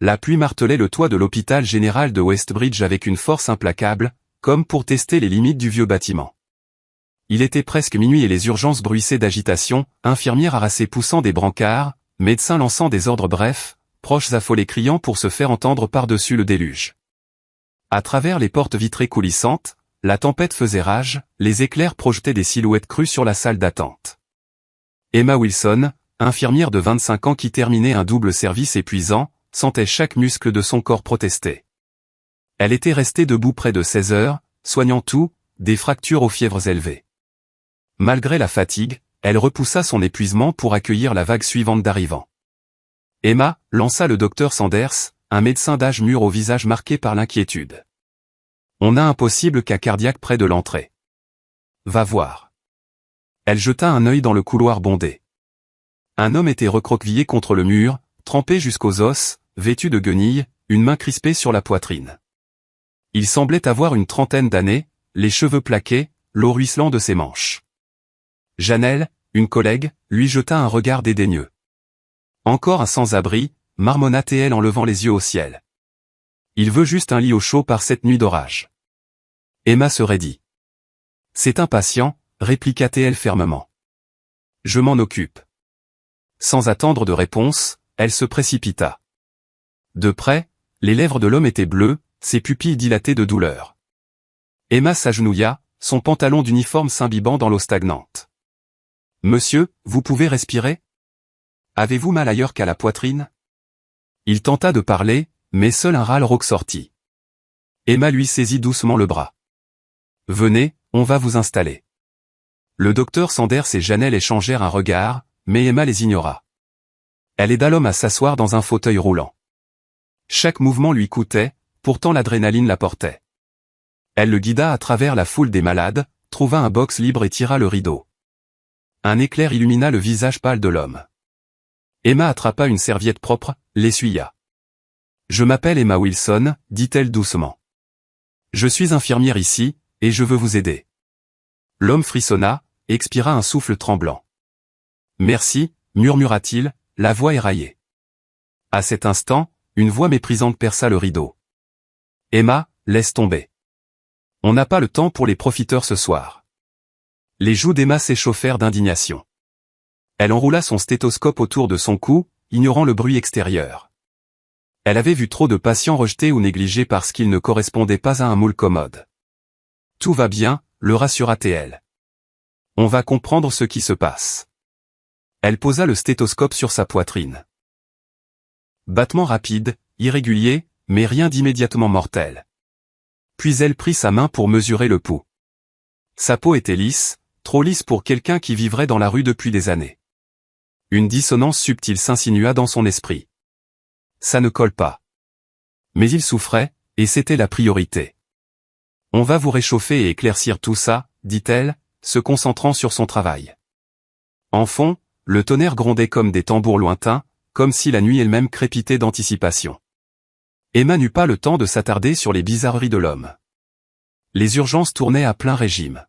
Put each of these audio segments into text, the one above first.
La pluie martelait le toit de l'hôpital général de Westbridge avec une force implacable, comme pour tester les limites du vieux bâtiment. Il était presque minuit et les urgences bruissaient d'agitation, infirmières harassées poussant des brancards, médecins lançant des ordres brefs, proches affolés criant pour se faire entendre par-dessus le déluge. À travers les portes vitrées coulissantes, la tempête faisait rage, les éclairs projetaient des silhouettes crues sur la salle d'attente. Emma Wilson, infirmière de 25 ans qui terminait un double service épuisant, sentait chaque muscle de son corps protester. Elle était restée debout près de 16 heures, soignant tout, des fractures aux fièvres élevées. Malgré la fatigue, elle repoussa son épuisement pour accueillir la vague suivante d'arrivants. Emma lança le docteur Sanders, un médecin d'âge mûr au visage marqué par l'inquiétude. On a un possible cas cardiaque près de l'entrée. Va voir. Elle jeta un œil dans le couloir bondé. Un homme était recroquevillé contre le mur, trempé jusqu'aux os, vêtu de guenilles, une main crispée sur la poitrine. Il semblait avoir une trentaine d'années, les cheveux plaqués, l'eau ruisselant de ses manches. Janelle, une collègue, lui jeta un regard dédaigneux. Encore un sans-abri, marmonna-t-elle en levant les yeux au ciel. Il veut juste un lit au chaud par cette nuit d'orage. Emma se raidit. C'est impatient, répliqua-t-elle fermement. Je m'en occupe. Sans attendre de réponse, elle se précipita. De près, les lèvres de l'homme étaient bleues, ses pupilles dilatées de douleur. Emma s'agenouilla, son pantalon d'uniforme s'imbibant dans l'eau stagnante. « Monsieur, vous pouvez respirer ? Avez-vous mal ailleurs qu'à la poitrine ?» Il tenta de parler, mais seul un râle rauque sortit. Emma lui saisit doucement le bras. « Venez, on va vous installer. » Le docteur Sanders et Janelle échangèrent un regard, mais Emma les ignora. Elle aida l'homme à s'asseoir dans un fauteuil roulant. Chaque mouvement lui coûtait, pourtant l'adrénaline la portait. Elle le guida à travers la foule des malades, trouva un box libre et tira le rideau. Un éclair illumina le visage pâle de l'homme. Emma attrapa une serviette propre, l'essuya. « Je m'appelle Emma Wilson, dit-elle doucement. Je suis infirmière ici, et je veux vous aider. » L'homme frissonna, expira un souffle tremblant. « Merci, murmura-t-il, la voix éraillée. À cet instant, une voix méprisante perça le rideau. « Emma, laisse tomber. On n'a pas le temps pour les profiteurs ce soir. » Les joues d'Emma s'échauffèrent d'indignation. Elle enroula son stéthoscope autour de son cou, ignorant le bruit extérieur. Elle avait vu trop de patients rejetés ou négligés parce qu'ils ne correspondaient pas à un moule commode. « Tout va bien, » le rassura-t-elle. « On va comprendre ce qui se passe. » Elle posa le stéthoscope sur sa poitrine. Battement rapide, irrégulier, mais rien d'immédiatement mortel. Puis elle prit sa main pour mesurer le pouls. Sa peau était lisse, trop lisse pour quelqu'un qui vivrait dans la rue depuis des années. Une dissonance subtile s'insinua dans son esprit. Ça ne colle pas. Mais il souffrait, et c'était la priorité. On va vous réchauffer et éclaircir tout ça, dit-elle, se concentrant sur son travail. En fond, le tonnerre grondait comme des tambours lointains, comme si la nuit elle-même crépitait d'anticipation. Emma n'eut pas le temps de s'attarder sur les bizarreries de l'homme. Les urgences tournaient à plein régime.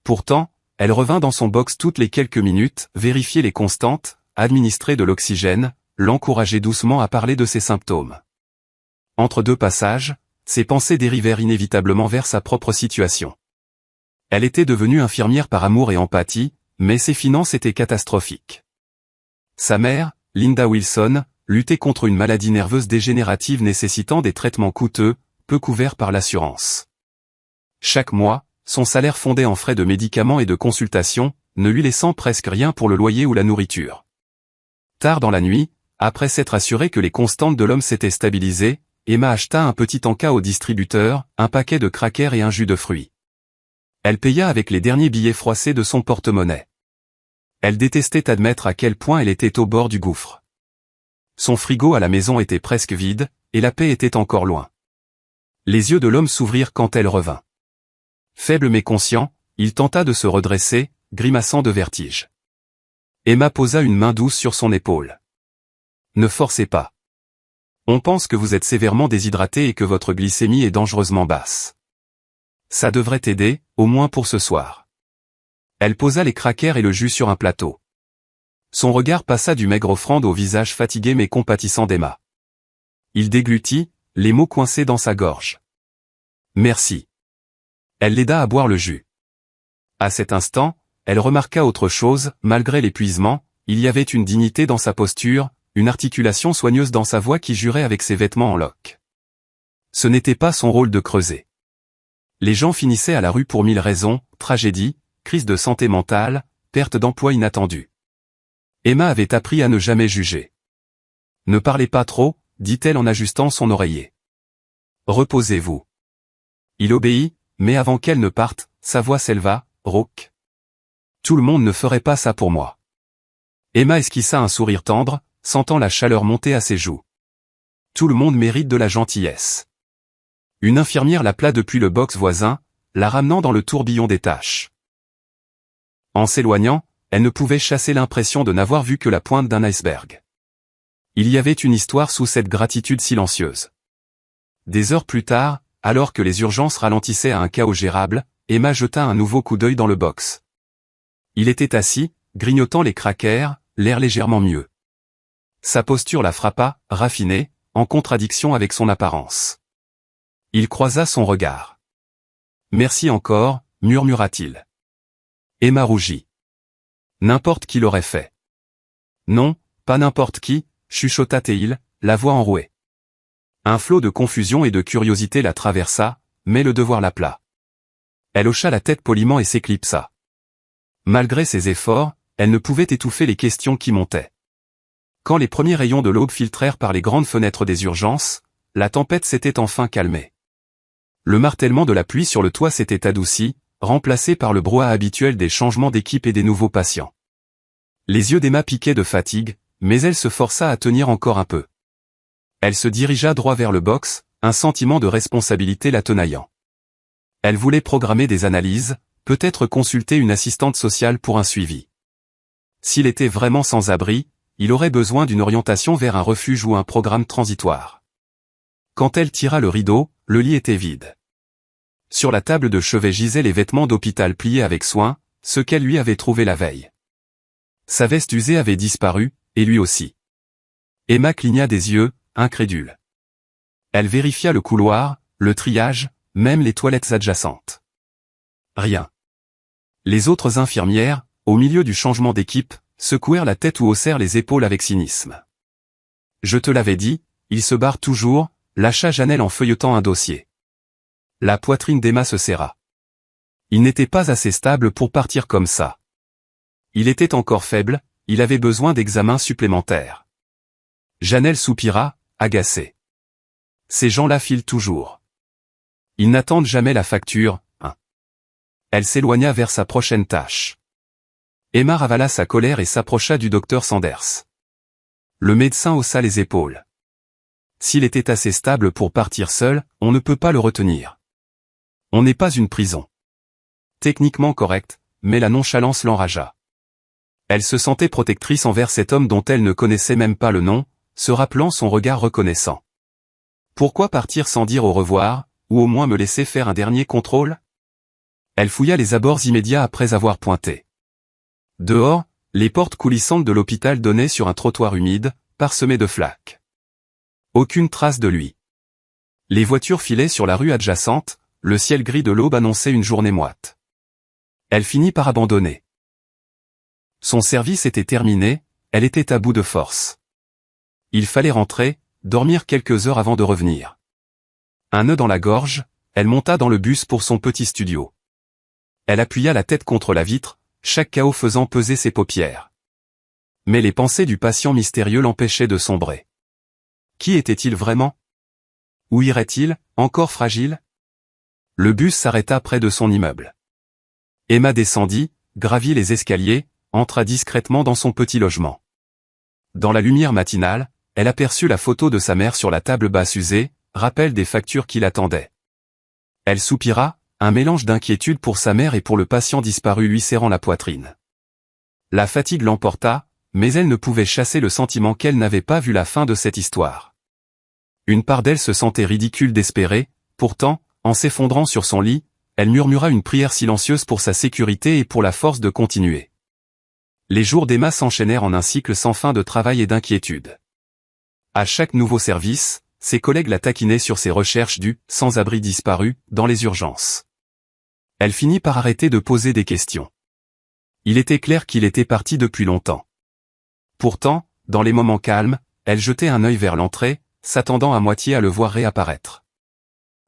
Pourtant, elle revint dans son box toutes les quelques minutes, vérifier les constantes, administrer de l'oxygène, l'encourager doucement à parler de ses symptômes. Entre deux passages, ses pensées dérivèrent inévitablement vers sa propre situation. Elle était devenue infirmière par amour et empathie, mais ses finances étaient catastrophiques. Sa mère, Linda Wilson, luttait contre une maladie nerveuse dégénérative nécessitant des traitements coûteux, peu couverts par l'assurance. Chaque mois, son salaire fondait en frais de médicaments et de consultations, ne lui laissant presque rien pour le loyer ou la nourriture. Tard dans la nuit, après s'être assuré que les constantes de l'homme s'étaient stabilisées, Emma acheta un petit encas au distributeur, un paquet de crackers et un jus de fruits. Elle paya avec les derniers billets froissés de son porte-monnaie. Elle détestait admettre à quel point elle était au bord du gouffre. Son frigo à la maison était presque vide, et la paix était encore loin. Les yeux de l'homme s'ouvrirent quand elle revint. Faible mais conscient, il tenta de se redresser, grimaçant de vertige. Emma posa une main douce sur son épaule. « Ne forcez pas. On pense que vous êtes sévèrement déshydraté et que votre glycémie est dangereusement basse. Ça devrait t'aider, au moins pour ce soir. » Elle posa les crackers et le jus sur un plateau. Son regard passa du maigre offrande au visage fatigué mais compatissant d'Emma. Il déglutit, les mots coincés dans sa gorge. Merci. Elle l'aida à boire le jus. À cet instant, elle remarqua autre chose, malgré l'épuisement, il y avait une dignité dans sa posture, une articulation soigneuse dans sa voix qui jurait avec ses vêtements en loques. Ce n'était pas son rôle de creuser. Les gens finissaient à la rue pour 1000 raisons, tragédie, crise de santé mentale, perte d'emploi inattendue. Emma avait appris à ne jamais juger. Ne parlez pas trop, dit-elle en ajustant son oreiller. Reposez-vous. Il obéit, mais avant qu'elle ne parte, sa voix s'éleva, rauque. Tout le monde ne ferait pas ça pour moi. Emma esquissa un sourire tendre, sentant la chaleur monter à ses joues. Tout le monde mérite de la gentillesse. Une infirmière l'appela depuis le box voisin, la ramenant dans le tourbillon des tâches. En s'éloignant, elle ne pouvait chasser l'impression de n'avoir vu que la pointe d'un iceberg. Il y avait une histoire sous cette gratitude silencieuse. Des heures plus tard, alors que les urgences ralentissaient à un chaos gérable, Emma jeta un nouveau coup d'œil dans le box. Il était assis, grignotant les crackers, l'air légèrement mieux. Sa posture la frappa, raffinée, en contradiction avec son apparence. Il croisa son regard. « Merci encore », murmura-t-il. Emma rougit. N'importe qui l'aurait fait. Non, pas n'importe qui, chuchota Théil, la voix enrouée. Un flot de confusion et de curiosité la traversa, mais le devoir l'appela. Elle hocha la tête poliment et s'éclipsa. Malgré ses efforts, elle ne pouvait étouffer les questions qui montaient. Quand les premiers rayons de l'aube filtrèrent par les grandes fenêtres des urgences, la tempête s'était enfin calmée. Le martèlement de la pluie sur le toit s'était adouci, remplacé par le brouhaha habituel des changements d'équipe et des nouveaux patients. Les yeux d'Emma piquaient de fatigue, mais elle se força à tenir encore un peu. Elle se dirigea droit vers le box, un sentiment de responsabilité la tenaillant. Elle voulait programmer des analyses, peut-être consulter une assistante sociale pour un suivi. S'il était vraiment sans abri, il aurait besoin d'une orientation vers un refuge ou un programme transitoire. Quand elle tira le rideau, le lit était vide. Sur la table de chevet gisaient les vêtements d'hôpital pliés avec soin, ceux qu'elle lui avait trouvés la veille. Sa veste usée avait disparu, et lui aussi. Emma cligna des yeux, incrédule. Elle vérifia le couloir, le triage, même les toilettes adjacentes. Rien. Les autres infirmières, au milieu du changement d'équipe, secouèrent la tête ou haussèrent les épaules avec cynisme. Je te l'avais dit, il se barre toujours, lâcha Janelle en feuilletant un dossier. La poitrine d'Emma se serra. Il n'était pas assez stable pour partir comme ça. Il était encore faible, il avait besoin d'examens supplémentaires. Janelle soupira, agacée. Ces gens-là filent toujours. Ils n'attendent jamais la facture, hein. Elle s'éloigna vers sa prochaine tâche. Emma ravala sa colère et s'approcha du docteur Sanders. Le médecin haussa les épaules. S'il était assez stable pour partir seul, on ne peut pas le retenir. On n'est pas une prison. Techniquement correct, mais la nonchalance l'enragea. Elle se sentait protectrice envers cet homme dont elle ne connaissait même pas le nom, se rappelant son regard reconnaissant. Pourquoi partir sans dire au revoir, ou au moins me laisser faire un dernier contrôle? Elle fouilla les abords immédiats après avoir pointé. Dehors, les portes coulissantes de l'hôpital donnaient sur un trottoir humide, parsemé de flaques. Aucune trace de lui. Les voitures filaient sur la rue adjacente, le ciel gris de l'aube annonçait une journée moite. Elle finit par abandonner. Son service était terminé, elle était à bout de force. Il fallait rentrer, dormir quelques heures avant de revenir. Un nœud dans la gorge, elle monta dans le bus pour son petit studio. Elle appuya la tête contre la vitre, chaque chaos faisant peser ses paupières. Mais les pensées du patient mystérieux l'empêchaient de sombrer. Qui était-il vraiment? Où irait-il, encore fragile? Le bus s'arrêta près de son immeuble. Emma descendit, gravit les escaliers, entra discrètement dans son petit logement. Dans la lumière matinale, elle aperçut la photo de sa mère sur la table basse usée, rappel des factures qui l'attendaient. Elle soupira, un mélange d'inquiétude pour sa mère et pour le patient disparu lui serrant la poitrine. La fatigue l'emporta, mais elle ne pouvait chasser le sentiment qu'elle n'avait pas vu la fin de cette histoire. Une part d'elle se sentait ridicule d'espérer, pourtant, en s'effondrant sur son lit, elle murmura une prière silencieuse pour sa sécurité et pour la force de continuer. Les jours d'Emma s'enchaînèrent en un cycle sans fin de travail et d'inquiétude. À chaque nouveau service, ses collègues la taquinaient sur ses recherches du « sans-abri disparu » dans les urgences. Elle finit par arrêter de poser des questions. Il était clair qu'il était parti depuis longtemps. Pourtant, dans les moments calmes, elle jetait un œil vers l'entrée, s'attendant à moitié à le voir réapparaître.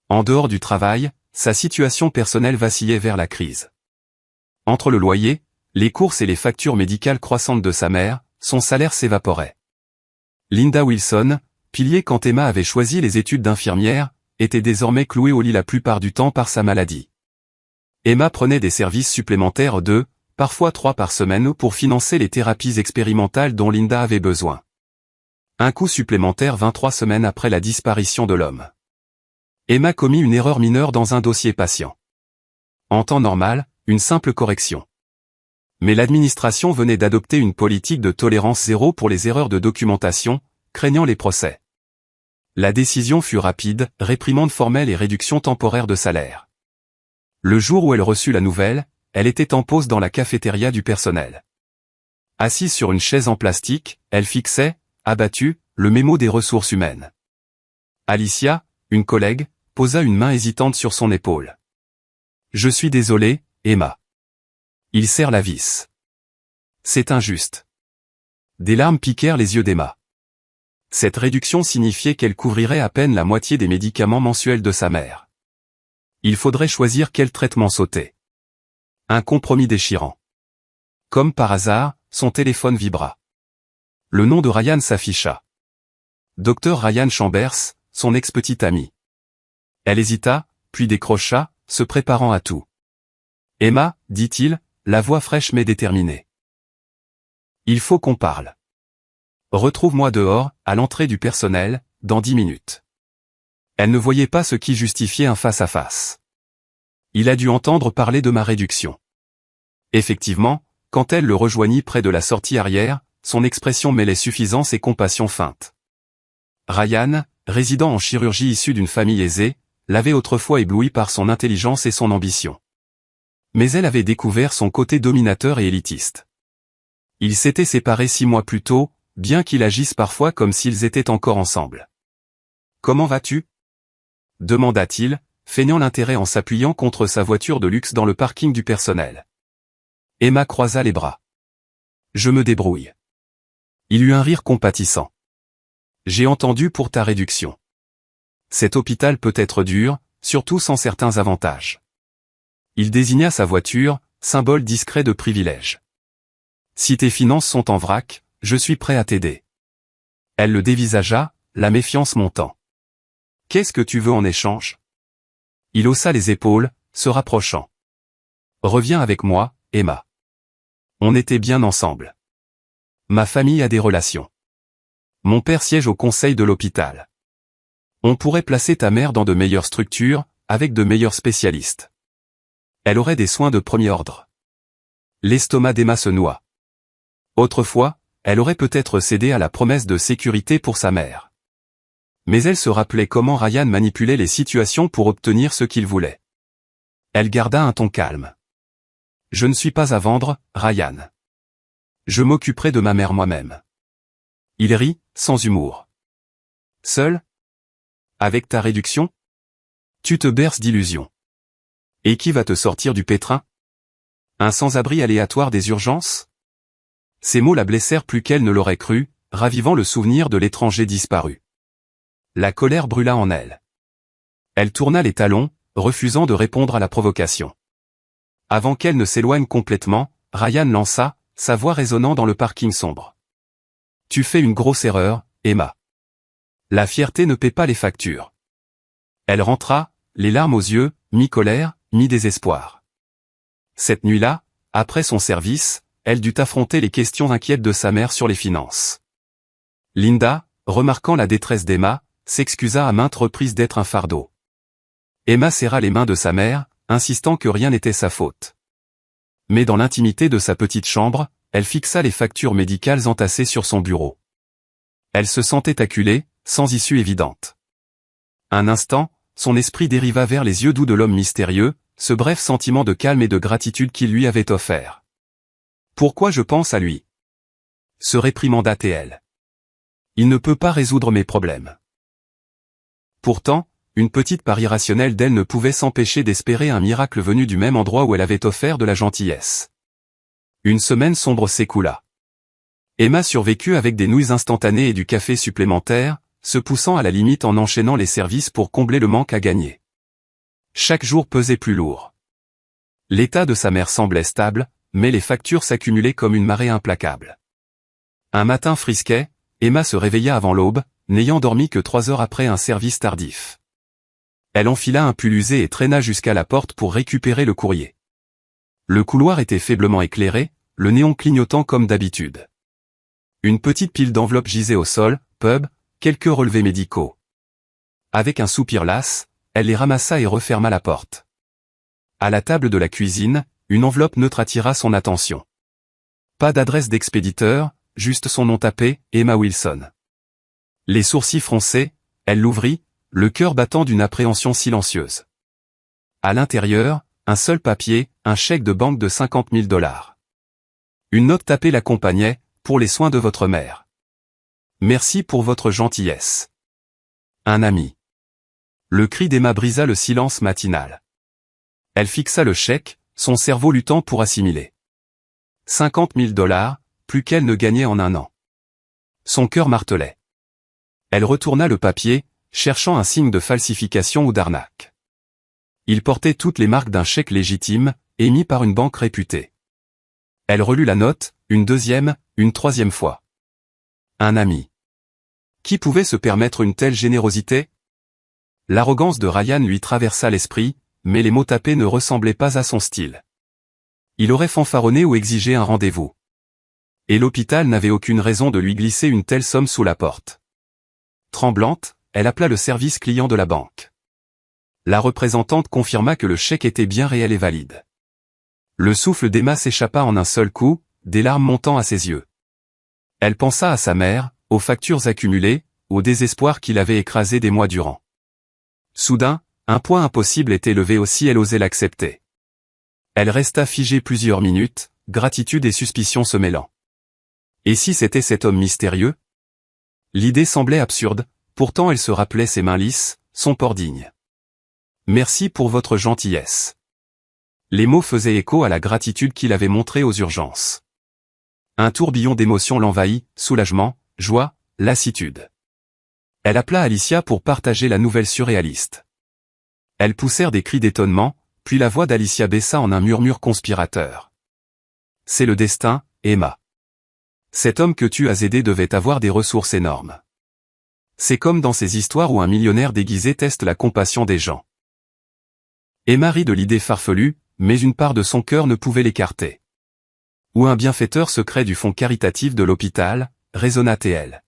En dehors du travail, sa situation personnelle vacillait vers la crise. Entre le loyer, les courses et les factures médicales croissantes de sa mère, son salaire s'évaporait. Linda Wilson, pilier quand Emma avait choisi les études d'infirmière, était désormais clouée au lit la plupart du temps par sa maladie. Emma prenait des services supplémentaires 2, parfois 3 par semaine pour financer les thérapies expérimentales dont Linda avait besoin. Un coût supplémentaire 23 semaines après la disparition de l'homme. Emma commis une erreur mineure dans un dossier patient. En temps normal, une simple correction. Mais l'administration venait d'adopter une politique de tolérance zéro pour les erreurs de documentation, craignant les procès. La décision fut rapide, réprimande formelle et réduction temporaire de salaire. Le jour où elle reçut la nouvelle, elle était en pause dans la cafétéria du personnel. Assise sur une chaise en plastique, elle fixait, abattue, le mémo des ressources humaines. Alicia, une collègue, posa une main hésitante sur son épaule. « Je suis désolé, Emma. » Il serre la vis. « C'est injuste. » Des larmes piquèrent les yeux d'Emma. Cette réduction signifiait qu'elle couvrirait à peine la moitié des médicaments mensuels de sa mère. Il faudrait choisir quel traitement sauter. Un compromis déchirant. Comme par hasard, son téléphone vibra. Le nom de Ryan s'afficha. Dr Ryan Chambers, son ex-petite amie. Elle hésita, puis décrocha, se préparant à tout. « Emma, dit-il, la voix fraîche mais déterminée. Il faut qu'on parle. Retrouve-moi dehors, à l'entrée du personnel, dans 10 minutes. » Elle ne voyait pas ce qui justifiait un face-à-face. Il a dû entendre parler de ma réduction. Effectivement, quand elle le rejoignit près de la sortie arrière, son expression mêlait suffisance et compassion feinte. Ryan, résident en chirurgie issu d'une famille aisée, l'avait autrefois ébloui par son intelligence et son ambition. Mais elle avait découvert son côté dominateur et élitiste. Ils s'étaient séparés 6 mois plus tôt, bien qu'ils agissent parfois comme s'ils étaient encore ensemble. « Comment vas-tu » demanda-t-il, feignant l'intérêt en s'appuyant contre sa voiture de luxe dans le parking du personnel. Emma croisa les bras. « Je me débrouille. » Il eut un rire compatissant. « J'ai entendu pour ta réduction. Cet hôpital peut être dur, surtout sans certains avantages. » Il désigna sa voiture, symbole discret de privilège. « Si tes finances sont en vrac, je suis prêt à t'aider. » Elle le dévisagea, la méfiance montant. « Qu'est-ce que tu veux en échange ?» Il haussa les épaules, se rapprochant. « Reviens avec moi, Emma. On était bien ensemble. Ma famille a des relations. Mon père siège au conseil de l'hôpital. On pourrait placer ta mère dans de meilleures structures, avec de meilleurs spécialistes. Elle aurait des soins de premier ordre. » L'estomac d'Emma se noua. Autrefois, elle aurait peut-être cédé à la promesse de sécurité pour sa mère. Mais elle se rappelait comment Ryan manipulait les situations pour obtenir ce qu'il voulait. Elle garda un ton calme. « Je ne suis pas à vendre, Ryan. Je m'occuperai de ma mère moi-même. » Il rit, sans humour. « Seul ? Avec ta réduction ? Tu te berces d'illusions. Et qui va te sortir du pétrin ? Un sans-abri aléatoire des urgences ? » Ces mots la blessèrent plus qu'elle ne l'aurait cru, ravivant le souvenir de l'étranger disparu. La colère brûla en elle. Elle tourna les talons, refusant de répondre à la provocation. Avant qu'elle ne s'éloigne complètement, Ryan lança, sa voix résonnant dans le parking sombre. « Tu fais une grosse erreur, Emma. La fierté ne paie pas les factures. » Elle rentra, les larmes aux yeux, mi-colère, mi-désespoir. Cette nuit-là, après son service, elle dut affronter les questions inquiètes de sa mère sur les finances. Linda, remarquant la détresse d'Emma, s'excusa à maintes reprises d'être un fardeau. Emma serra les mains de sa mère, insistant que rien n'était sa faute. Mais dans l'intimité de sa petite chambre, elle fixa les factures médicales entassées sur son bureau. Elle se sentait acculée, sans issue évidente. Un instant, son esprit dériva vers les yeux doux de l'homme mystérieux, ce bref sentiment de calme et de gratitude qu'il lui avait offert. « Pourquoi je pense à lui ?» se réprimanda-t-elle. « Il ne peut pas résoudre mes problèmes. Pourtant, une petite part irrationnelle d'elle ne pouvait s'empêcher d'espérer un miracle venu du même endroit où elle avait offert de la gentillesse. Une semaine sombre s'écoula. Emma survécut avec des nouilles instantanées et du café supplémentaire, se poussant à la limite en enchaînant les services pour combler le manque à gagner. Chaque jour pesait plus lourd. L'état de sa mère semblait stable, mais les factures s'accumulaient comme une marée implacable. Un matin frisquet, Emma se réveilla avant l'aube, n'ayant dormi que 3 heures après un service tardif. Elle enfila un pull usé et traîna jusqu'à la porte pour récupérer le courrier. Le couloir était faiblement éclairé, le néon clignotant comme d'habitude. Une petite pile d'enveloppes gisait au sol, pub, quelques relevés médicaux. Avec un soupir las, elle les ramassa et referma la porte. À la table de la cuisine, une enveloppe neutre attira son attention. Pas d'adresse d'expéditeur, juste son nom tapé, Emma Wilson. Les sourcils froncés, elle l'ouvrit, le cœur battant d'une appréhension silencieuse. À l'intérieur, un seul papier, un chèque de banque de $50 000. Une note tapée l'accompagnait, pour les soins de votre mère. Merci pour votre gentillesse. Un ami. Le cri d'Emma brisa le silence matinal. Elle fixa le chèque, son cerveau luttant pour assimiler. $50 000, plus qu'elle ne gagnait en un an. Son cœur martelait. Elle retourna le papier, cherchant un signe de falsification ou d'arnaque. Il portait toutes les marques d'un chèque légitime, émis par une banque réputée. Elle relut la note, une deuxième, une troisième fois. Un ami. Qui pouvait se permettre une telle générosité? L'arrogance de Ryan lui traversa l'esprit, mais les mots tapés ne ressemblaient pas à son style. Il aurait fanfaronné ou exigé un rendez-vous. Et l'hôpital n'avait aucune raison de lui glisser une telle somme sous la porte. Tremblante, elle appela le service client de la banque. La représentante confirma que le chèque était bien réel et valide. Le souffle d'Emma s'échappa en un seul coup, des larmes montant à ses yeux. Elle pensa à sa mère, aux factures accumulées, au désespoir qui l'avait écrasé des mois durant. Soudain, un point impossible était levé aussi, elle osait l'accepter. Elle resta figée plusieurs minutes, gratitude et suspicion se mêlant. Et si c'était cet homme mystérieux? L'idée semblait absurde, pourtant elle se rappelait ses mains lisses, son port digne. Merci pour votre gentillesse. Les mots faisaient écho à la gratitude qu'il avait montrée aux urgences. Un tourbillon d'émotions l'envahit, soulagement, joie, lassitude. Elle appela Alicia pour partager la nouvelle surréaliste. Elles poussèrent des cris d'étonnement, puis la voix d'Alicia baissa en un murmure conspirateur. C'est le destin, Emma. Cet homme que tu as aidé devait avoir des ressources énormes. C'est comme dans ces histoires où un millionnaire déguisé teste la compassion des gens. Emma rit de l'idée farfelue, mais une part de son cœur ne pouvait l'écarter. Ou un bienfaiteur secret du fonds caritatif de l'hôpital, raisonna-t-elle.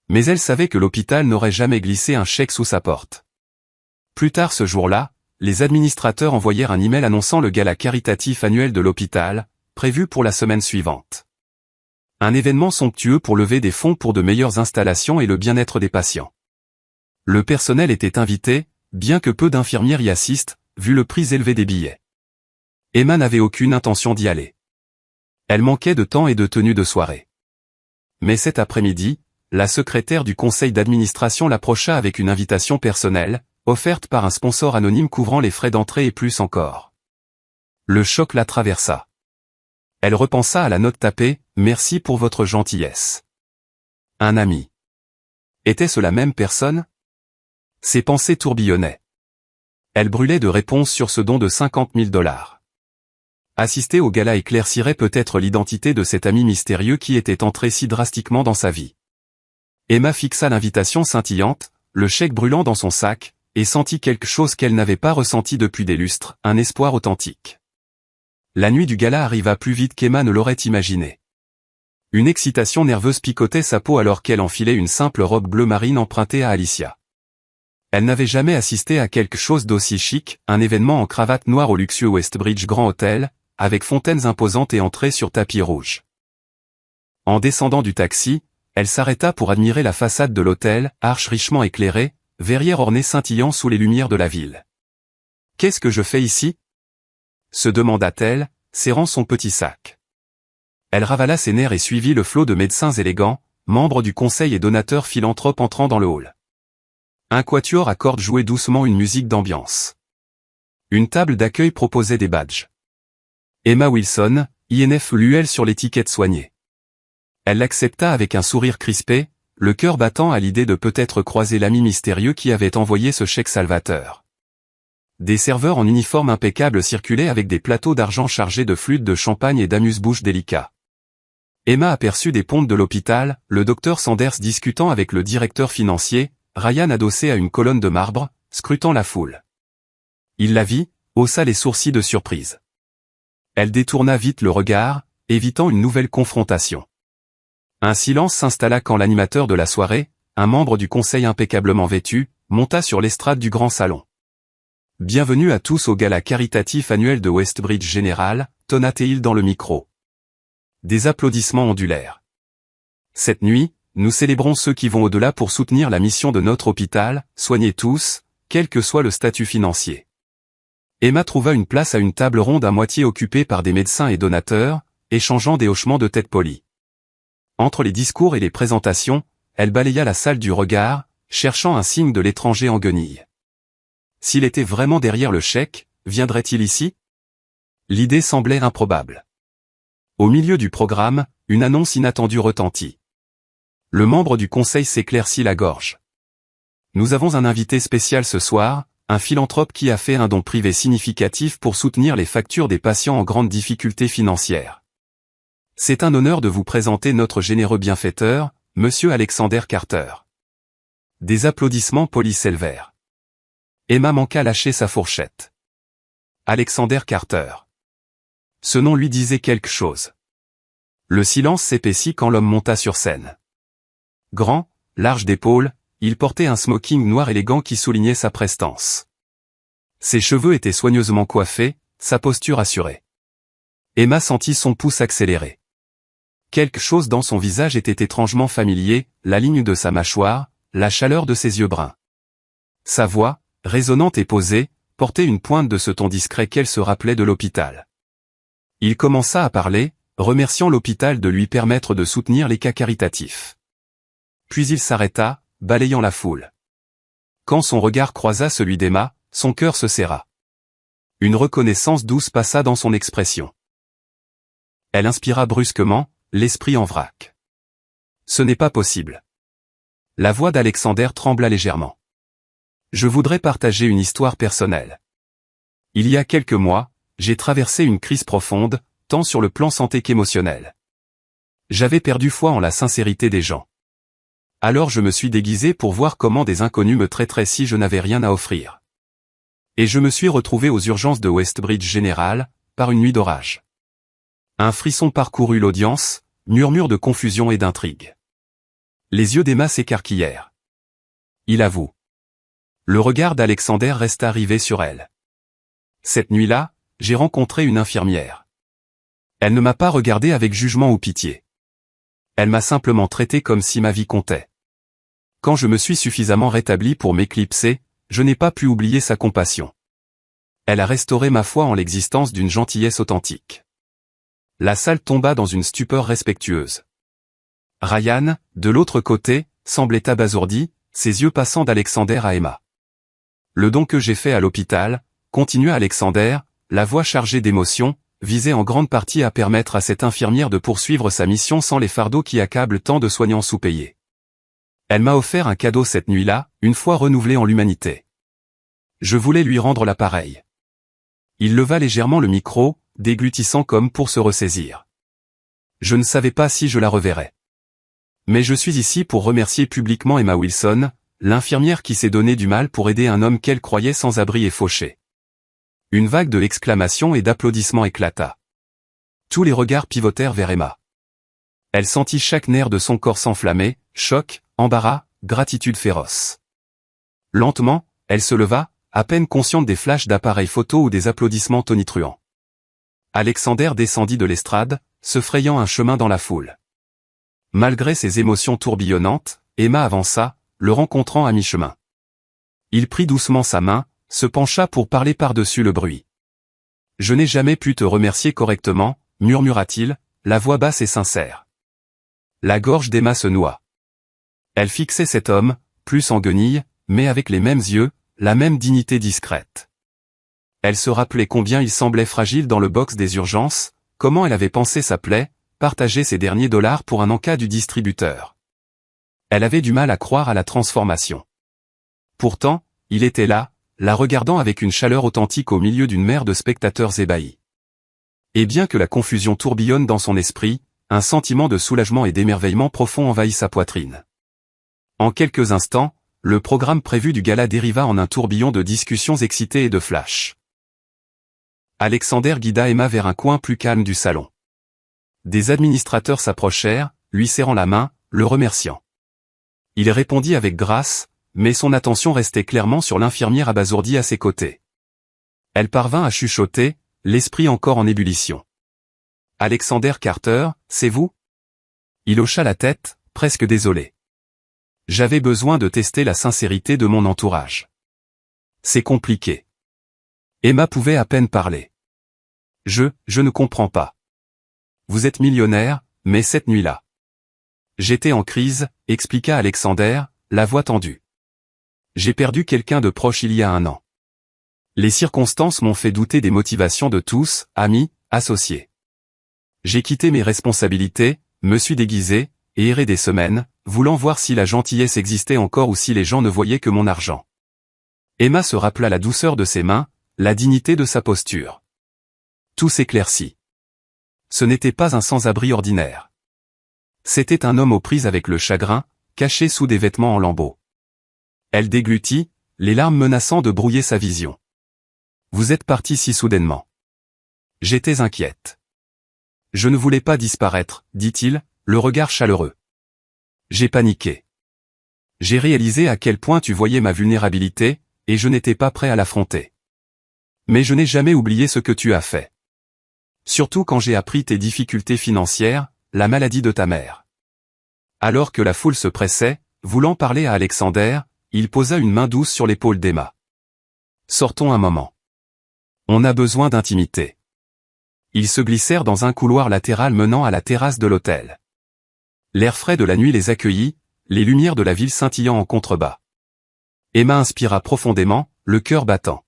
Mais elle savait que l'hôpital n'aurait jamais glissé un chèque sous sa porte. Plus tard ce jour-là, les administrateurs envoyèrent un email annonçant le gala caritatif annuel de l'hôpital, prévu pour la semaine suivante. Un événement somptueux pour lever des fonds pour de meilleures installations et le bien-être des patients. Le personnel était invité, bien que peu d'infirmières y assistent, vu le prix élevé des billets. Emma n'avait aucune intention d'y aller. Elle manquait de temps et de tenue de soirée. Mais cet après-midi, la secrétaire du conseil d'administration l'approcha avec une invitation personnelle, offerte par un sponsor anonyme couvrant les frais d'entrée et plus encore. Le choc la traversa. Elle repensa à la note tapée, « Merci pour votre gentillesse. » Un ami. Était-ce la même personne? Ses pensées tourbillonnaient. Elle brûlait de réponses sur ce don de $50 000. Assister au gala éclaircirait peut-être l'identité de cet ami mystérieux qui était entré si drastiquement dans sa vie. Emma fixa l'invitation scintillante, le chèque brûlant dans son sac, et sentit quelque chose qu'elle n'avait pas ressenti depuis des lustres, un espoir authentique. La nuit du gala arriva plus vite qu'Emma ne l'aurait imaginé. Une excitation nerveuse picotait sa peau alors qu'elle enfilait une simple robe bleu marine empruntée à Alicia. Elle n'avait jamais assisté à quelque chose d'aussi chic, un événement en cravate noire au luxueux Westbridge Grand Hotel, avec fontaines imposantes et entrée sur tapis rouge. En descendant du taxi, elle s'arrêta pour admirer la façade de l'hôtel, arche richement éclairée, verrière ornée scintillant sous les lumières de la ville. « Qu'est-ce que je fais ici ?» se demanda-t-elle, serrant son petit sac. Elle ravala ses nerfs et suivit le flot de médecins élégants, membres du conseil et donateurs philanthropes entrant dans le hall. Un quatuor à cordes jouait doucement une musique d'ambiance. Une table d'accueil proposait des badges. Emma Wilson, INF-UL sur l'étiquette soignée. Elle l'accepta avec un sourire crispé, le cœur battant à l'idée de peut-être croiser l'ami mystérieux qui avait envoyé ce chèque salvateur. Des serveurs en uniforme impeccable circulaient avec des plateaux d'argent chargés de flûtes de champagne et d'amuse-bouches délicats. Emma aperçut des pontes de l'hôpital, le docteur Sanders discutant avec le directeur financier, Ryan adossé à une colonne de marbre, scrutant la foule. Il la vit, haussa les sourcils de surprise. Elle détourna vite le regard, évitant une nouvelle confrontation. Un silence s'installa quand l'animateur de la soirée, un membre du conseil impeccablement vêtu, monta sur l'estrade du grand salon. « Bienvenue à tous au gala caritatif annuel de Westbridge Général », tonna-t-il dans le micro. Des applaudissements ondulèrent. Cette nuit, nous célébrons ceux qui vont au-delà pour soutenir la mission de notre hôpital, soigner tous, quel que soit le statut financier. Emma trouva une place à une table ronde à moitié occupée par des médecins et donateurs, échangeant des hochements de tête polis. Entre les discours et les présentations, elle balaya la salle du regard, cherchant un signe de l'étranger en guenilles. S'il était vraiment derrière le chèque, viendrait-il ici? L'idée semblait improbable. Au milieu du programme, une annonce inattendue retentit. Le membre du conseil s'éclaircit la gorge. Nous avons un invité spécial ce soir, un philanthrope qui a fait un don privé significatif pour soutenir les factures des patients en grande difficulté financière. C'est un honneur de vous présenter notre généreux bienfaiteur, Monsieur Alexander Carter. Des applaudissements polis s'élevèrent. Emma manqua lâcher sa fourchette. Alexander Carter. Ce nom lui disait quelque chose. Le silence s'épaissit quand l'homme monta sur scène. Grand, large d'épaules, il portait un smoking noir élégant qui soulignait sa prestance. Ses cheveux étaient soigneusement coiffés, sa posture assurée. Emma sentit son pouce accélérer. Quelque chose dans son visage était étrangement familier, la ligne de sa mâchoire, la chaleur de ses yeux bruns. Sa voix, résonnante et posée, portait une pointe de ce ton discret qu'elle se rappelait de l'hôpital. Il commença à parler, remerciant l'hôpital de lui permettre de soutenir les cas caritatifs. Puis il s'arrêta, balayant la foule. Quand son regard croisa celui d'Emma, son cœur se serra. Une reconnaissance douce passa dans son expression. Elle inspira brusquement, l'esprit en vrac. Ce n'est pas possible. La voix d'Alexander trembla légèrement. Je voudrais partager une histoire personnelle. Il y a quelques mois, j'ai traversé une crise profonde, tant sur le plan santé qu'émotionnel. J'avais perdu foi en la sincérité des gens. Alors je me suis déguisé pour voir comment des inconnus me traiteraient si je n'avais rien à offrir. Et je me suis retrouvé aux urgences de Westbridge Général, par une nuit d'orage. Un frisson parcourut l'audience, murmure de confusion et d'intrigue. Les yeux d'Emma s'écarquillèrent. Il avoue. Le regard d'Alexander resta rivé sur elle. Cette nuit-là, j'ai rencontré une infirmière. Elle ne m'a pas regardé avec jugement ou pitié. Elle m'a simplement traité comme si ma vie comptait. Quand je me suis suffisamment rétabli pour m'éclipser, je n'ai pas pu oublier sa compassion. Elle a restauré ma foi en l'existence d'une gentillesse authentique. La salle tomba dans une stupeur respectueuse. Ryan, de l'autre côté, semblait abasourdi, ses yeux passant d'Alexander à Emma. Le don que j'ai fait à l'hôpital, continua Alexander, la voix chargée d'émotion, visait en grande partie à permettre à cette infirmière de poursuivre sa mission sans les fardeaux qui accablent tant de soignants sous-payés. Elle m'a offert un cadeau cette nuit-là, une foi renouvelée en l'humanité. Je voulais lui rendre l'appareil. Il leva légèrement le micro, déglutissant comme pour se ressaisir. Je ne savais pas si je la reverrais. Mais je suis ici pour remercier publiquement Emma Wilson, l'infirmière qui s'est donné du mal pour aider un homme qu'elle croyait sans abri et fauché. Une vague de exclamations et d'applaudissements éclata. Tous les regards pivotèrent vers Emma. Elle sentit chaque nerf de son corps s'enflammer, choc, embarras, gratitude féroce. Lentement, elle se leva, à peine consciente des flashs d'appareils photo ou des applaudissements tonitruants. Alexander descendit de l'estrade, se frayant un chemin dans la foule. Malgré ses émotions tourbillonnantes, Emma avança, le rencontrant à mi-chemin. Il prit doucement sa main, se pencha pour parler par-dessus le bruit. « Je n'ai jamais pu te remercier correctement, » murmura-t-il, la voix basse et sincère. La gorge d'Emma se noua. Elle fixait cet homme, plus en guenilles, mais avec les mêmes yeux, la même dignité discrète. Elle se rappelait combien il semblait fragile dans le box des urgences, comment elle avait pansé sa plaie, partagé ses derniers dollars pour un encas du distributeur. Elle avait du mal à croire à la transformation. Pourtant, il était là, la regardant avec une chaleur authentique au milieu d'une mer de spectateurs ébahis. Et bien que la confusion tourbillonne dans son esprit, un sentiment de soulagement et d'émerveillement profond envahit sa poitrine. En quelques instants, le programme prévu du gala dériva en un tourbillon de discussions excitées et de flashs. Alexander guida Emma vers un coin plus calme du salon. Des administrateurs s'approchèrent, lui serrant la main, le remerciant. Il répondit avec grâce, mais son attention restait clairement sur l'infirmière abasourdie à ses côtés. Elle parvint à chuchoter, l'esprit encore en ébullition. « Alexander Carter, c'est vous ?» Il hocha la tête, presque désolé. « J'avais besoin de tester la sincérité de mon entourage. C'est compliqué. » Emma pouvait à peine parler. « Je ne comprends pas. Vous êtes millionnaire, mais cette nuit-là. » « J'étais en crise, » expliqua Alexander, la voix tendue. « J'ai perdu quelqu'un de proche il y a 1 an. Les circonstances m'ont fait douter des motivations de tous, amis, associés. J'ai quitté mes responsabilités, me suis déguisé, et erré des semaines, voulant voir si la gentillesse existait encore ou si les gens ne voyaient que mon argent. » Emma se rappela la douceur de ses mains, la dignité de sa posture. Tout s'éclaircit. Ce n'était pas un sans-abri ordinaire. C'était un homme aux prises avec le chagrin, caché sous des vêtements en lambeaux. Elle déglutit, les larmes menaçant de brouiller sa vision. « Vous êtes parti si soudainement. » J'étais inquiète. « Je ne voulais pas disparaître, » dit-il, le regard chaleureux. J'ai paniqué. J'ai réalisé à quel point tu voyais ma vulnérabilité, et je n'étais pas prêt à l'affronter. Mais je n'ai jamais oublié ce que tu as fait. Surtout quand j'ai appris tes difficultés financières, la maladie de ta mère. Alors que la foule se pressait, voulant parler à Alexander, il posa une main douce sur l'épaule d'Emma. Sortons un moment. On a besoin d'intimité. Ils se glissèrent dans un couloir latéral menant à la terrasse de l'hôtel. L'air frais de la nuit les accueillit, les lumières de la ville scintillant en contrebas. Emma inspira profondément, le cœur battant.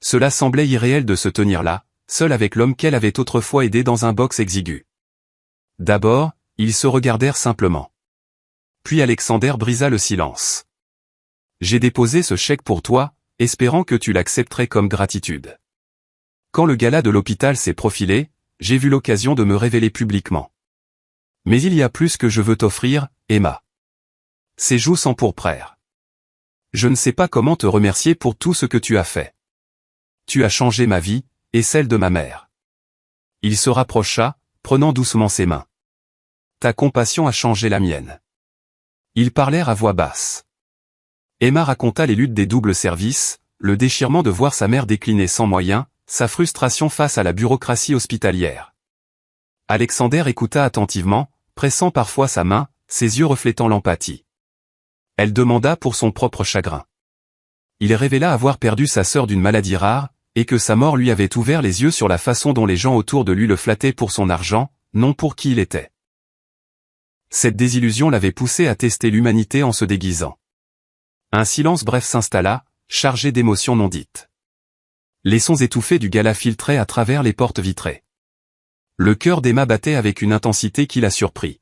Cela semblait irréel de se tenir là, seule avec l'homme qu'elle avait autrefois aidé dans un box exigu. D'abord, ils se regardèrent simplement. Puis Alexander brisa le silence. « J'ai déposé ce chèque pour toi, espérant que tu l'accepterais comme gratitude. Quand le gala de l'hôpital s'est profilé, j'ai vu l'occasion de me révéler publiquement. Mais il y a plus que je veux t'offrir, Emma. » Ses joues s'empourprèrent. « Je ne sais pas comment te remercier pour tout ce que tu as fait. Tu as changé ma vie, et celle de ma mère. » Il se rapprocha, prenant doucement ses mains. « Ta compassion a changé la mienne. » Ils parlèrent à voix basse. Emma raconta les luttes des doubles services, le déchirement de voir sa mère décliner sans moyens, sa frustration face à la bureaucratie hospitalière. Alexander écouta attentivement, pressant parfois sa main, ses yeux reflétant l'empathie. Elle demanda pour son propre chagrin. Il révéla avoir perdu sa sœur d'une maladie rare, et que sa mort lui avait ouvert les yeux sur la façon dont les gens autour de lui le flattaient pour son argent, non pour qui il était. Cette désillusion l'avait poussé à tester l'humanité en se déguisant. Un silence bref s'installa, chargé d'émotions non dites. Les sons étouffés du gala filtraient à travers les portes vitrées. Le cœur d'Emma battait avec une intensité qui la surprit.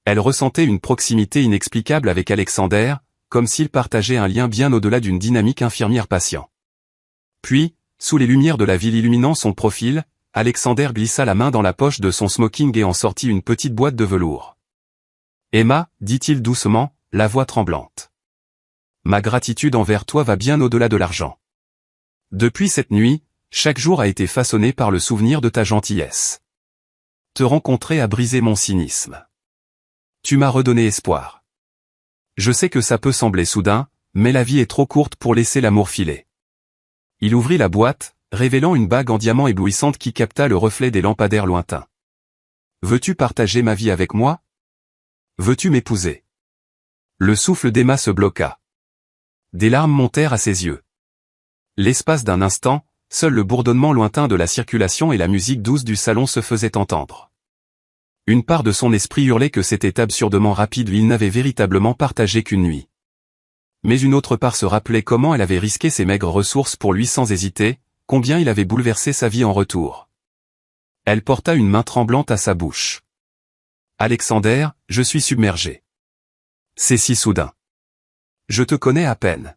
Elle ressentait une proximité inexplicable avec Alexander, comme s'il partageait un lien bien au-delà d'une dynamique infirmière-patient. Puis, sous les lumières de la ville illuminant son profil, Alexander glissa la main dans la poche de son smoking et en sortit une petite boîte de velours. « Emma, dit-il doucement, la voix tremblante. Ma gratitude envers toi va bien au-delà de l'argent. Depuis cette nuit, chaque jour a été façonné par le souvenir de ta gentillesse. Te rencontrer a brisé mon cynisme. Tu m'as redonné espoir. Je sais que ça peut sembler soudain, mais la vie est trop courte pour laisser l'amour filer. » Il ouvrit la boîte, révélant une bague en diamant éblouissante qui capta le reflet des lampadaires lointains. « Veux-tu partager ma vie avec moi ? Veux-tu m'épouser ?» Le souffle d'Emma se bloqua. Des larmes montèrent à ses yeux. L'espace d'un instant, seul le bourdonnement lointain de la circulation et la musique douce du salon se faisaient entendre. Une part de son esprit hurlait que c'était absurdement rapide, il n'avait véritablement partagé qu'une nuit. Mais une autre part se rappelait comment elle avait risqué ses maigres ressources pour lui sans hésiter, combien il avait bouleversé sa vie en retour. Elle porta une main tremblante à sa bouche. « Alexander, je suis submergé. C'est si soudain. Je te connais à peine. »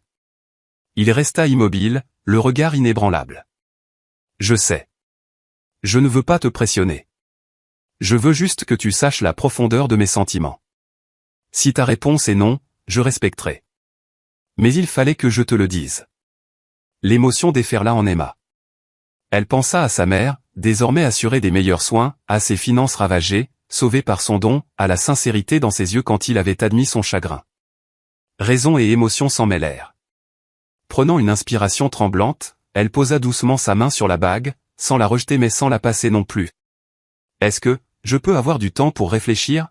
Il resta immobile, le regard inébranlable. « Je sais. Je ne veux pas te pressionner. Je veux juste que tu saches la profondeur de mes sentiments. Si ta réponse est non, je respecterai. Mais il fallait que je te le dise. » L'émotion déferla en Emma. Elle pensa à sa mère, désormais assurée des meilleurs soins, à ses finances ravagées, sauvée par son don, à la sincérité dans ses yeux quand il avait admis son chagrin. Raison et émotion s'en mêlèrent. Prenant une inspiration tremblante, elle posa doucement sa main sur la bague, sans la rejeter mais sans la passer non plus. « Est-ce que, je peux avoir du temps pour réfléchir ?»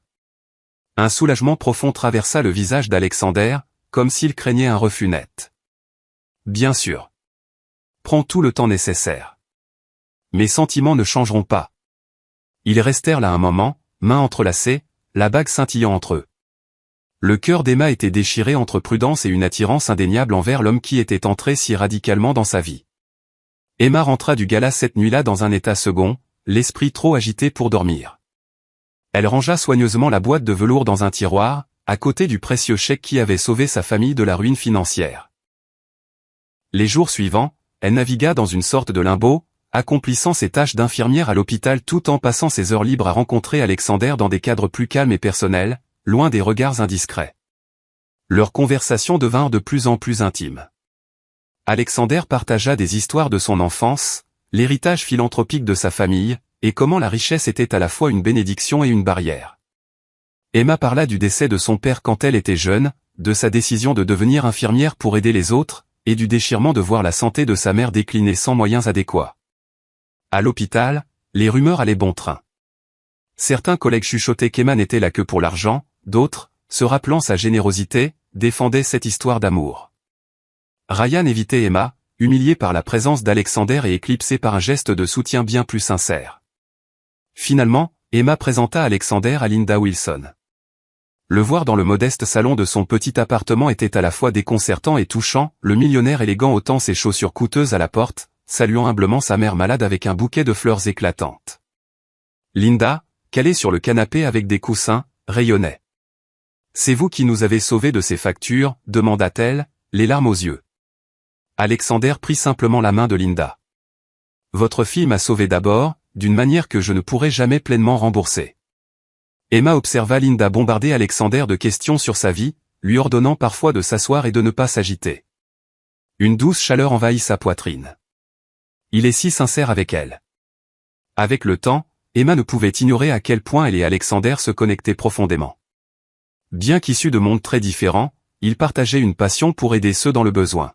Un soulagement profond traversa le visage d'Alexander, comme s'il craignait un refus net. « Bien sûr. Prends tout le temps nécessaire. Mes sentiments ne changeront pas. » Ils restèrent là un moment, mains entrelacées, la bague scintillant entre eux. Le cœur d'Emma était déchiré entre prudence et une attirance indéniable envers l'homme qui était entré si radicalement dans sa vie. Emma rentra du gala cette nuit-là dans un état second, l'esprit trop agité pour dormir. Elle rangea soigneusement la boîte de velours dans un tiroir, à côté du précieux chèque qui avait sauvé sa famille de la ruine financière. Les jours suivants, elle navigua dans une sorte de limbo, accomplissant ses tâches d'infirmière à l'hôpital tout en passant ses heures libres à rencontrer Alexander dans des cadres plus calmes et personnels, loin des regards indiscrets. Leurs conversations devinrent de plus en plus intimes. Alexander partagea des histoires de son enfance, l'héritage philanthropique de sa famille, et comment la richesse était à la fois une bénédiction et une barrière. Emma parla du décès de son père quand elle était jeune, de sa décision de devenir infirmière pour aider les autres, et du déchirement de voir la santé de sa mère décliner sans moyens adéquats. À l'hôpital, les rumeurs allaient bon train. Certains collègues chuchotaient qu'Emma n'était là que pour l'argent, d'autres, se rappelant sa générosité, défendaient cette histoire d'amour. Ryan évitait Emma, humiliée par la présence d'Alexander et éclipsée par un geste de soutien bien plus sincère. Finalement, Emma présenta Alexander à Linda Wilson. Le voir dans le modeste salon de son petit appartement était à la fois déconcertant et touchant, le millionnaire élégant ôtant ses chaussures coûteuses à la porte, saluant humblement sa mère malade avec un bouquet de fleurs éclatantes. Linda, calée sur le canapé avec des coussins, rayonnait. « C'est vous qui nous avez sauvés de ces factures ?» demanda-t-elle, les larmes aux yeux. Alexander prit simplement la main de Linda. « Votre fille m'a sauvé d'abord, d'une manière que je ne pourrai jamais pleinement rembourser. » Emma observa Linda bombarder Alexander de questions sur sa vie, lui ordonnant parfois de s'asseoir et de ne pas s'agiter. Une douce chaleur envahit sa poitrine. Il est si sincère avec elle. Avec le temps, Emma ne pouvait ignorer à quel point elle et Alexander se connectaient profondément. Bien qu'issus de mondes très différents, ils partageaient une passion pour aider ceux dans le besoin.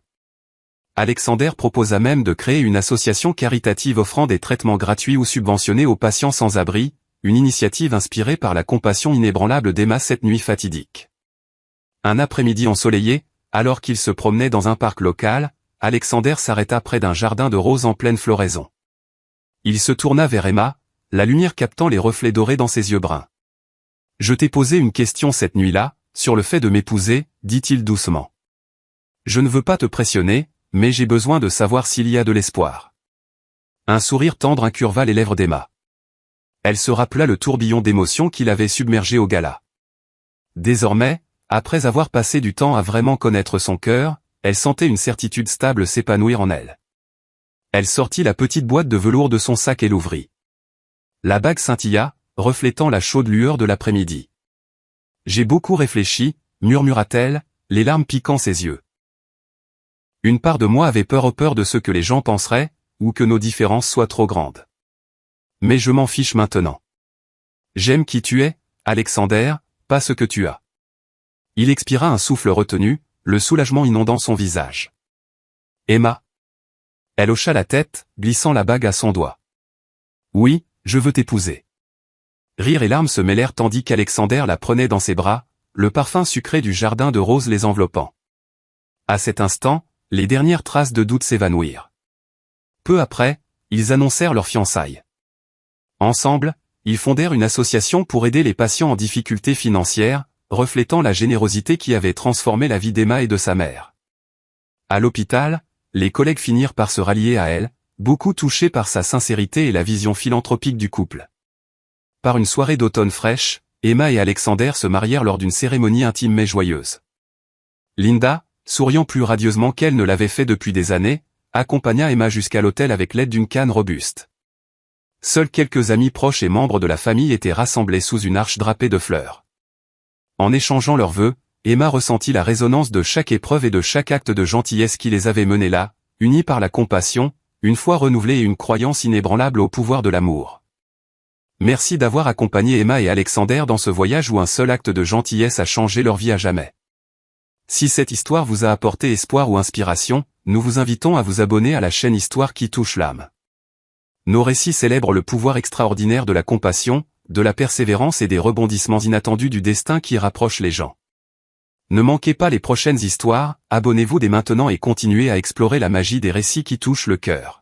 Alexander proposa même de créer une association caritative offrant des traitements gratuits ou subventionnés aux patients sans abri, une initiative inspirée par la compassion inébranlable d'Emma cette nuit fatidique. Un après-midi ensoleillé, alors qu'il se promenait dans un parc local, Alexander s'arrêta près d'un jardin de roses en pleine floraison. Il se tourna vers Emma, la lumière captant les reflets dorés dans ses yeux bruns. « Je t'ai posé une question cette nuit-là, sur le fait de m'épouser, dit-il doucement. Je ne veux pas te pressionner, mais j'ai besoin de savoir s'il y a de l'espoir. » Un sourire tendre incurva les lèvres d'Emma. Elle se rappela le tourbillon d'émotions qui l'avait submergée au gala. Désormais, après avoir passé du temps à vraiment connaître son cœur, elle sentait une certitude stable s'épanouir en elle. Elle sortit la petite boîte de velours de son sac et l'ouvrit. La bague scintilla, reflétant la chaude lueur de l'après-midi. « J'ai beaucoup réfléchi », murmura-t-elle, les larmes piquant ses yeux. Une part de moi avait peur de ce que les gens penseraient, ou que nos différences soient trop grandes. Mais je m'en fiche maintenant. J'aime qui tu es, Alexander, pas ce que tu as. Il expira un souffle retenu, le soulagement inondant son visage. Emma. Elle hocha la tête, glissant la bague à son doigt. Oui, je veux t'épouser. Rire et larmes se mêlèrent tandis qu'Alexander la prenait dans ses bras, le parfum sucré du jardin de roses les enveloppant. À cet instant, les dernières traces de doute s'évanouirent. Peu après, ils annoncèrent leur fiançailles. Ensemble, ils fondèrent une association pour aider les patients en difficulté financière, reflétant la générosité qui avait transformé la vie d'Emma et de sa mère. À l'hôpital, les collègues finirent par se rallier à elle, beaucoup touchés par sa sincérité et la vision philanthropique du couple. Par une soirée d'automne fraîche, Emma et Alexander se marièrent lors d'une cérémonie intime mais joyeuse. Linda, souriant plus radieusement qu'elle ne l'avait fait depuis des années, accompagna Emma jusqu'à l'hôtel avec l'aide d'une canne robuste. Seuls quelques amis proches et membres de la famille étaient rassemblés sous une arche drapée de fleurs. En échangeant leurs vœux, Emma ressentit la résonance de chaque épreuve et de chaque acte de gentillesse qui les avait menés là, unis par la compassion, une foi renouvelée et une croyance inébranlable au pouvoir de l'amour. Merci d'avoir accompagné Emma et Alexander dans ce voyage où un seul acte de gentillesse a changé leur vie à jamais. Si cette histoire vous a apporté espoir ou inspiration, nous vous invitons à vous abonner à la chaîne Histoire qui touche l'âme. Nos récits célèbrent le pouvoir extraordinaire de la compassion, de la persévérance et des rebondissements inattendus du destin qui rapprochent les gens. Ne manquez pas les prochaines histoires, abonnez-vous dès maintenant et continuez à explorer la magie des récits qui touchent le cœur.